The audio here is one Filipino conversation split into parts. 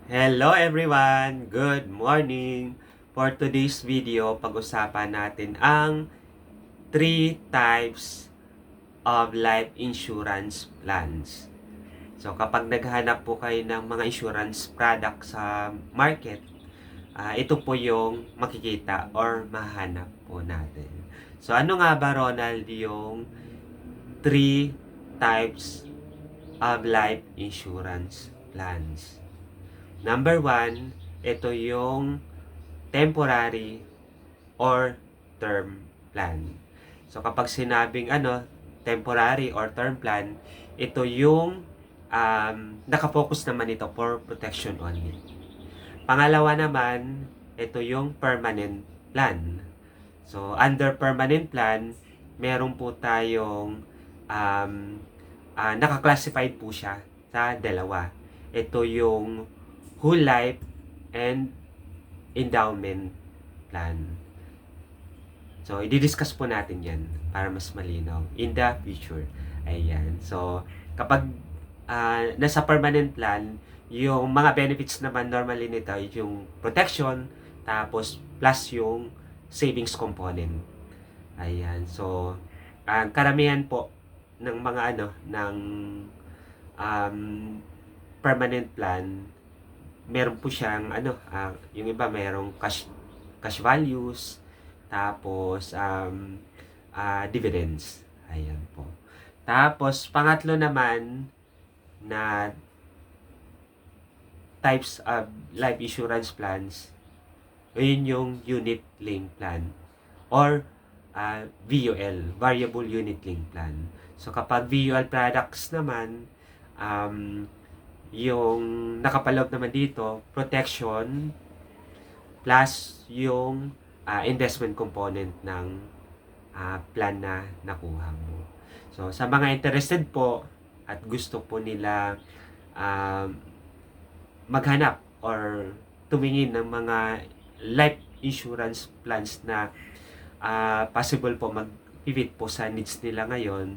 Hello everyone! Good morning! For today's video, pag-usapan natin ang 3 types of life insurance plans. So kapag naghanap po kayo ng mga insurance product sa market, ito po yung makikita or mahanap po natin. So ano nga ba, Ronald, yung 3 types of life insurance plans? Number 1, ito yung temporary or term plan. So kapag sinabing temporary or term plan, ito yung nakafocus naman ito for protection only. Pangalawa naman, ito yung permanent plan. So under permanent plan, meron po tayong naka-classified po siya sa dalawa. Ito yung whole life and endowment plan. So, i-discuss po natin yan para mas malinaw in the future. Ayan. So, kapag nasa permanent plan, yung mga benefits naman normally nito yung protection, tapos plus yung savings component. Ayan. So, ang karamihan po ng mga ng um, permanent plan, meron po siyang yung iba merong cash values, tapos dividends. Ayan po. Tapos pangatlo naman na types of life insurance plans, yun yung unit link plan or VUL, variable unit link plan. So kapag VUL products naman, yung nakapaloob naman dito, protection plus yung investment component ng plan na nakuha mo. So, sa mga interested po at gusto po nila maghanap or tumingin ng mga life insurance plans na possible po mag-fit po sa needs nila ngayon,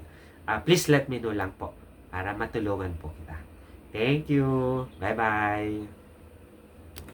please let me know lang po para matulungan po kita. Thank you. Bye-bye.